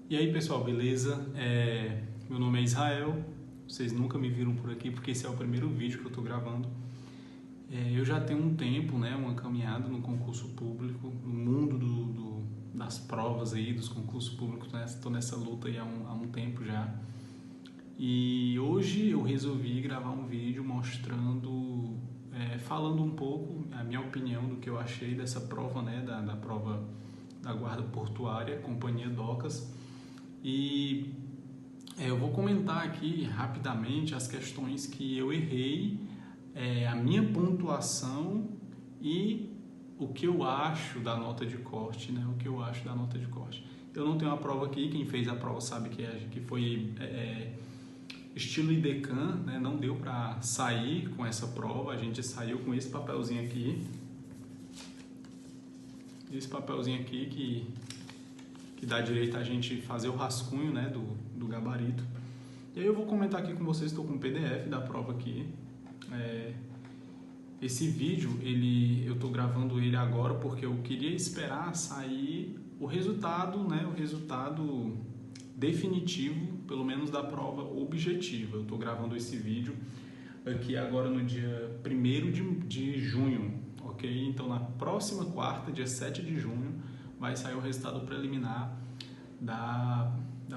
E aí pessoal, beleza? Meu nome é Israel, vocês nunca me viram por aqui porque esse é o primeiro vídeo que eu estou gravando. Eu já tenho um tempo, né, uma caminhada no concurso público, no mundo das provas aí, dos concursos públicos, né? Estou nessa luta aí há um tempo já. E hoje eu resolvi gravar um vídeo mostrando, falando um pouco a minha opinião do que eu achei dessa prova, né, da prova da Guarda Portuária, Companhia Docas. E eu vou comentar aqui rapidamente as questões que eu errei, a minha pontuação e o que eu acho da nota de corte, né? O que eu acho da nota de corte. Eu não tenho a prova aqui, quem fez a prova sabe que foi estilo IDECAN, né? Não deu para sair com essa prova, a gente saiu com esse papelzinho aqui. Esse papelzinho aqui que dá direito a gente fazer o rascunho, né, do gabarito. E aí eu vou comentar aqui com vocês, estou com o PDF da prova aqui. Esse vídeo, eu estou gravando ele agora porque eu queria esperar sair o resultado, né, o resultado definitivo, pelo menos da prova objetiva. Eu estou gravando esse vídeo aqui agora no dia 1º de junho, ok? Então na próxima quarta, dia 7 de junho, vai sair o resultado preliminar da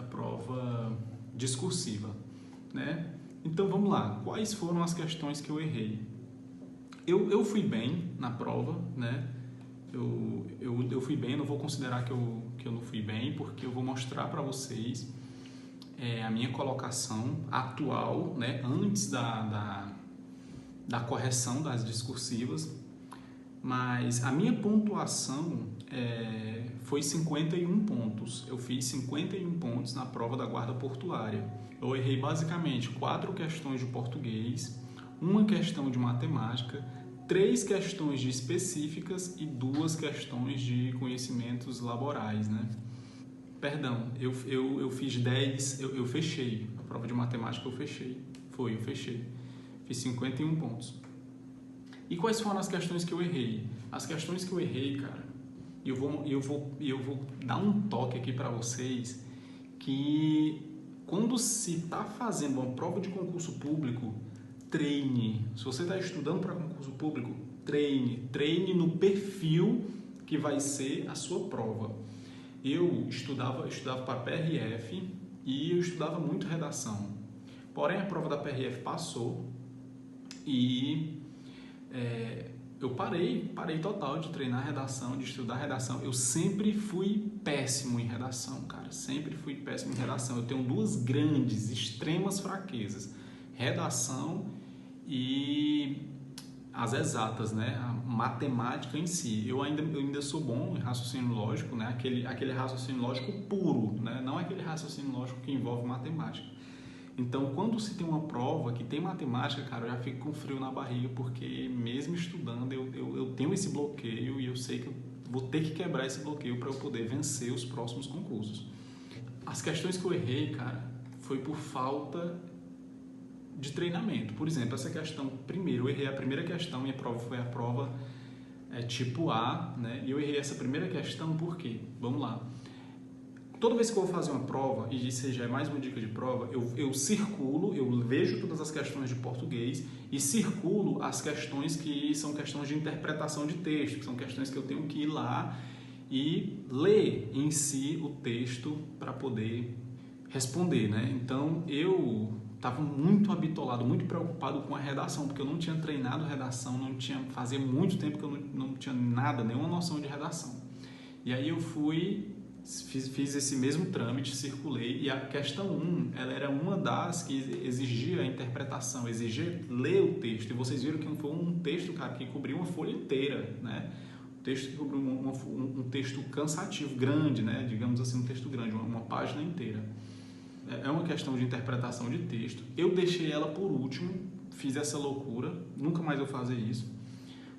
prova discursiva, né? Então vamos lá, quais foram as questões que eu errei? Eu fui bem na prova, né? Eu fui bem, não vou considerar que eu não fui bem, porque eu vou mostrar para vocês a minha colocação atual, né? Antes da correção das discursivas. Mas a minha pontuação foi 51 pontos. Eu fiz 51 pontos na prova da Guarda Portuária. Eu errei basicamente 4 questões de português, uma questão de matemática, 3 questões de específicas e 2 questões de conhecimentos laborais, né? Perdão, eu fiz 10, eu fechei. A prova de matemática eu fechei. Eu fechei. Fiz 51 pontos. E quais foram as questões que eu errei? As questões que eu errei, cara, eu vou dar um toque aqui para vocês que quando se está fazendo uma prova de concurso público, treine. Se você está estudando para concurso público, treine no perfil que vai ser a sua prova. Eu estudava para PRF e eu estudava muito redação. Porém, a prova da PRF passou e eu parei total de treinar redação, de estudar redação. Eu sempre fui péssimo em redação, cara. Sempre fui péssimo em redação. Eu tenho 2 grandes, extremas fraquezas. Redação e as exatas, né? A matemática em si. Eu ainda sou bom em raciocínio lógico, né? Aquele raciocínio lógico puro, né? Não aquele raciocínio lógico que envolve matemática. Então, quando se tem uma prova que tem matemática, cara, eu já fico com frio na barriga, porque mesmo estudando, eu tenho esse bloqueio e eu sei que eu vou ter que quebrar esse bloqueio para eu poder vencer os próximos concursos. As questões que eu errei, cara, foi por falta de treinamento. Por exemplo, essa questão, primeiro, eu errei a primeira questão e a prova foi a prova tipo A, né? E eu errei essa primeira questão por quê? Vamos lá. Toda vez que eu vou fazer uma prova, e isso já é mais uma dica de prova, eu circulo, eu vejo todas as questões de português e circulo as questões que são questões de interpretação de texto, que são questões que eu tenho que ir lá e ler em si o texto para poder responder, né? Então, eu estava muito habitolado, muito preocupado com a redação, porque eu não tinha treinado redação, fazia muito tempo que eu não tinha nada, nenhuma noção de redação. E aí eu fiz esse mesmo trâmite, circulei, e a questão 1, ela era uma das que exigia a interpretação, exigia ler o texto, e vocês viram que não foi um texto, cara, que cobriu uma folha inteira, né? Um texto que cobriu um texto cansativo, grande, né? Digamos assim, um texto grande, uma página inteira. É uma questão de interpretação de texto. Eu deixei ela por último, fiz essa loucura, nunca mais vou fazer isso.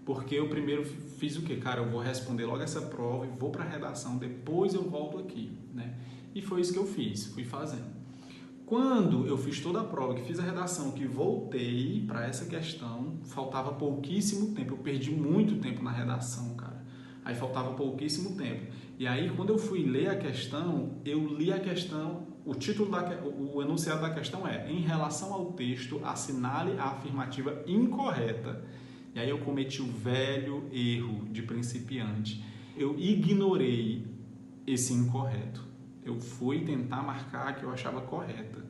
Porque eu primeiro fiz o quê? Cara, eu vou responder logo essa prova e vou para a redação, depois eu volto aqui, né? E foi isso que eu fiz, fui fazendo. Quando eu fiz toda a prova, que fiz a redação, que voltei para essa questão, faltava pouquíssimo tempo, eu perdi muito tempo na redação, cara. Aí faltava pouquíssimo tempo. E aí, quando eu fui ler a questão, eu li a questão, o enunciado da questão é: em relação ao texto, assinale a afirmativa incorreta. E aí eu cometi o velho erro de principiante. Eu ignorei esse incorreto. Eu fui tentar marcar a que eu achava correta.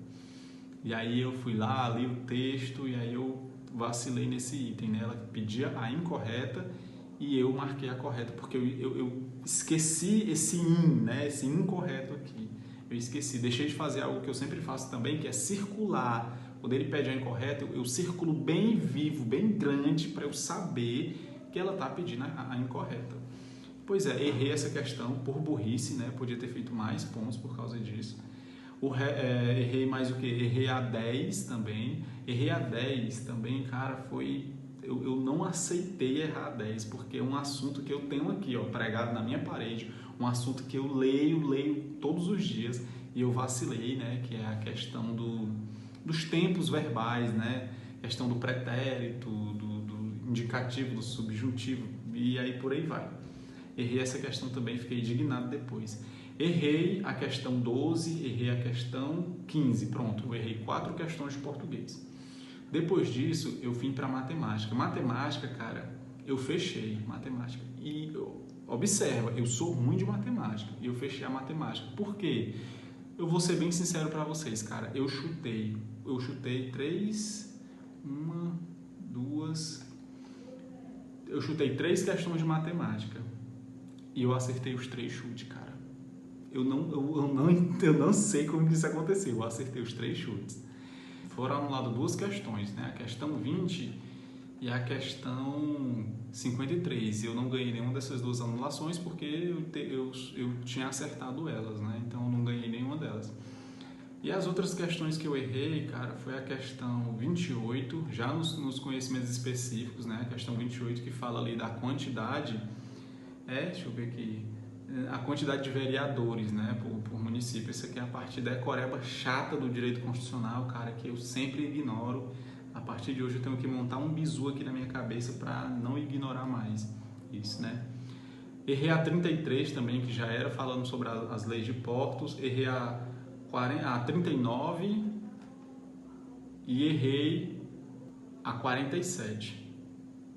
E aí eu fui lá, li o texto e aí eu vacilei nesse item, né? Ela pedia a incorreta e eu marquei a correta, porque eu esqueci esse né? Esse incorreto aqui. Eu esqueci, deixei de fazer algo que eu sempre faço também, que é circular. Quando ele pede a incorreta, eu circulo bem vivo, bem grande, para eu saber que ela está pedindo a incorreta. Pois é, errei essa questão por burrice, né? Podia ter feito mais pontos por causa disso. Errei mais o que? Errei a 10 também. Errei a 10 também, cara, foi... Eu não aceitei errar a 10, porque é um assunto que eu tenho aqui, ó, pregado na minha parede, um assunto que eu leio todos os dias, e eu vacilei, né? Que é a questão dos tempos verbais, né? Questão do pretérito, do indicativo, do subjuntivo, e aí por aí vai. Errei essa questão também, fiquei indignado depois. Errei a questão 12, errei a questão 15, pronto, eu errei 4 questões de português. Depois disso, eu vim para matemática. Matemática, cara, eu fechei matemática. E observa, eu sou ruim de matemática, e eu fechei a matemática. Por quê? Eu vou ser bem sincero para vocês, cara, eu chutei 3, 1, 2... Eu chutei 3 questões de matemática e eu acertei os 3 chutes, cara. Eu não sei como isso aconteceu, eu acertei os 3 chutes. Foram anuladas 2 questões, né? A questão 20 e a questão 53. Eu não ganhei nenhuma dessas 2 anulações porque eu tinha acertado elas, né? Então eu não ganhei nenhuma delas. E as outras questões que eu errei, cara, foi a questão 28, já nos conhecimentos específicos, né? A questão 28 que fala ali da quantidade, deixa eu ver aqui, a quantidade de vereadores, né, por município. Isso aqui é a parte decoreba chata do direito constitucional, cara, que eu sempre ignoro. A partir de hoje eu tenho que montar um bizu aqui na minha cabeça para não ignorar mais isso, né? Errei a 33 também, que já era falando sobre as leis de portos. Errei a 39 e errei a 47,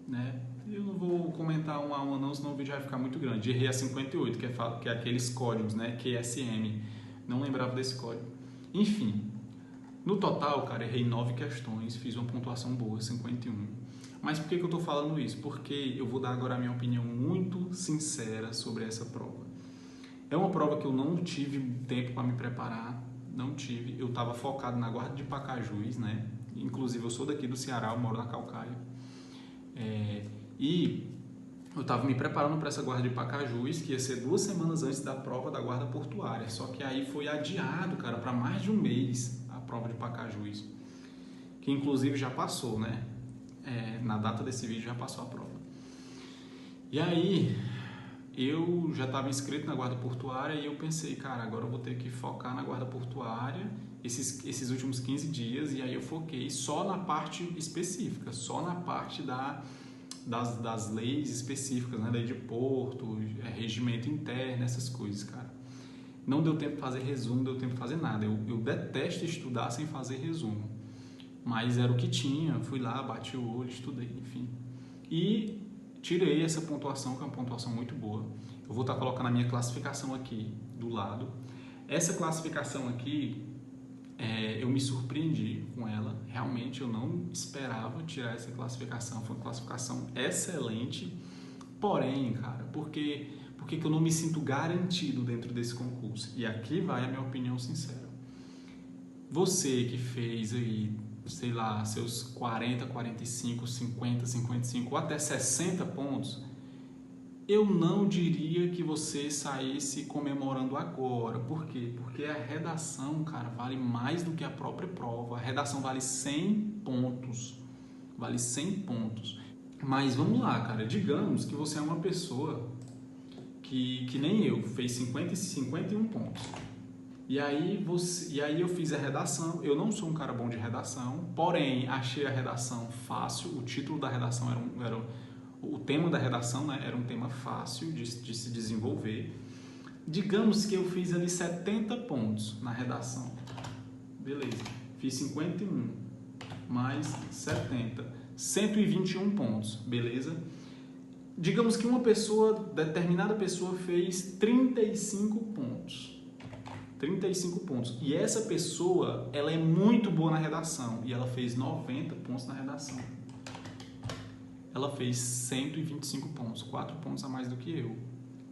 né? Eu não vou comentar uma a uma não, senão o vídeo vai ficar muito grande. Errei a 58, que é aqueles códigos, né? QSM. Não lembrava desse código. Enfim, no total, cara, errei 9 questões, fiz uma pontuação boa, 51. Mas por que eu estou falando isso? Porque eu vou dar agora a minha opinião muito sincera sobre essa prova. É uma prova que eu não tive tempo para me preparar, não tive. Eu estava focado na Guarda de Pacajus, né? Inclusive eu sou daqui do Ceará, eu moro na Caucaia. E eu estava me preparando para essa Guarda de Pacajus, que ia ser 2 semanas antes da prova da Guarda Portuária. Só que aí foi adiado, cara, para mais de um mês a prova de Pacajus, que inclusive já passou, né? Na data desse vídeo já passou a prova. E aí eu já estava inscrito na Guarda Portuária e eu pensei, cara, agora eu vou ter que focar na Guarda Portuária esses últimos 15 dias, e aí eu foquei só na parte específica, só na parte das leis específicas, né? Lei de porto, regimento interno, essas coisas, cara. Não deu tempo de fazer resumo, não deu tempo de fazer nada. Eu detesto estudar sem fazer resumo, mas era o que tinha, fui lá, bati o olho, estudei, enfim. E tirei essa pontuação, que é uma pontuação muito boa. Eu vou estar colocando a minha classificação aqui do lado. Essa classificação aqui, eu me surpreendi com ela. Realmente eu não esperava tirar essa classificação. Foi uma classificação excelente. Porém, cara, por que eu não me sinto garantido dentro desse concurso? E aqui vai a minha opinião sincera. Você que fez aí, sei lá, seus 40, 45, 50, 55 ou até 60 pontos, eu não diria que você saísse comemorando agora. Por quê? Porque a redação, cara, vale mais do que a própria prova. A redação vale 100 pontos. Vale 100 pontos. Mas vamos lá, cara, digamos que você é uma pessoa que nem eu, fez 50 e 51 pontos. E aí eu fiz a redação. Eu não sou um cara bom de redação, porém achei a redação fácil. O título da redação o tema da redação, né, era um tema fácil de se desenvolver. Digamos que eu fiz ali 70 pontos na redação. Beleza. Fiz 51 mais 70. 121 pontos. Beleza? Digamos que uma pessoa, determinada pessoa fez 35 pontos. 35 pontos. E essa pessoa, ela é muito boa na redação. E ela fez 90 pontos na redação. Ela fez 125 pontos. 4 pontos a mais do que eu.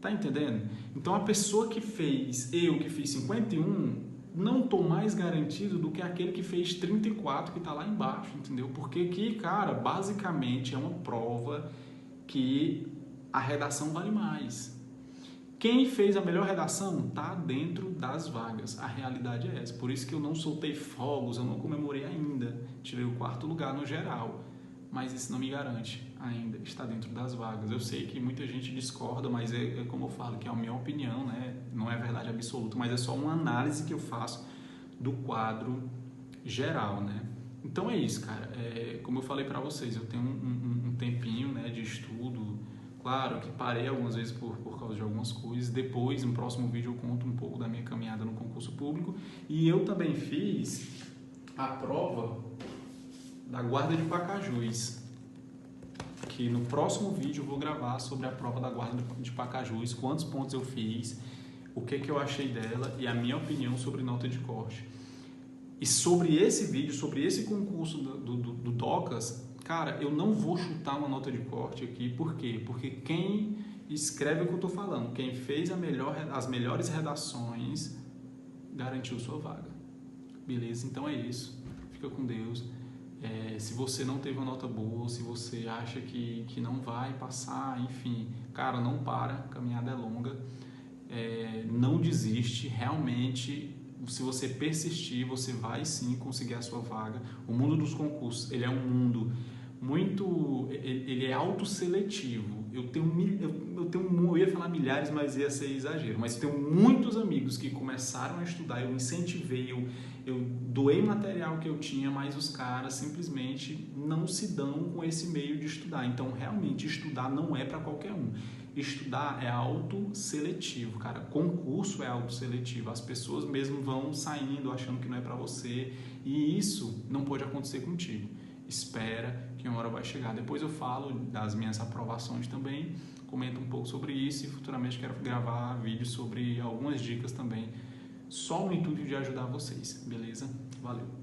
Tá entendendo? Então, a pessoa que fez, eu que fiz 51, não tô mais garantido do que aquele que fez 34, que tá lá embaixo, entendeu? Porque aqui, cara, basicamente é uma prova que a redação vale mais. Quem fez a melhor redação tá dentro das vagas. A realidade é essa. Por isso que eu não soltei fogos, eu não comemorei ainda. Tirei o 4º lugar no geral. Mas isso não me garante ainda estar dentro das vagas. Eu sei que muita gente discorda, mas é como eu falo, que é a minha opinião, né? Não é verdade absoluta, mas é só uma análise que eu faço do quadro geral, né? Então é isso, cara. Como eu falei para vocês, eu tenho um tempinho, né, de estudo. Claro que parei algumas vezes por causa de algumas coisas. Depois, no próximo vídeo, eu conto um pouco da minha caminhada no concurso público. E eu também fiz a prova da Guarda de Pacajus, que no próximo vídeo eu vou gravar sobre a prova da Guarda de Pacajus, quantos pontos eu fiz, o que eu achei dela e a minha opinião sobre nota de corte. E sobre esse vídeo, sobre esse concurso do DOCAS, cara, eu não vou chutar uma nota de corte aqui. Por quê? Porque quem escreve o que eu estou falando, quem fez as melhores redações, garantiu sua vaga. Beleza? Então é isso. Fica com Deus. Se você não teve uma nota boa, se você acha que não vai passar, enfim, cara, não para, a caminhada é longa, não desiste, realmente, se você persistir, você vai sim conseguir a sua vaga. O mundo dos concursos, ele é um mundo ele é autosseletivo. Eu ia falar milhares, mas ia ser exagero, mas tenho muitos amigos que começaram a estudar, eu incentivei, eu doei material que eu tinha, mas os caras simplesmente não se dão com esse meio de estudar. Então, realmente, estudar não é para qualquer um. Estudar é autosseletivo, cara. Concurso é autosseletivo. As pessoas mesmo vão saindo achando que não é para você, e isso não pode acontecer contigo. Espera que uma hora vai chegar. Depois eu falo das minhas aprovações também, comento um pouco sobre isso e futuramente quero gravar vídeos sobre algumas dicas também, só no intuito de ajudar vocês, beleza? Valeu!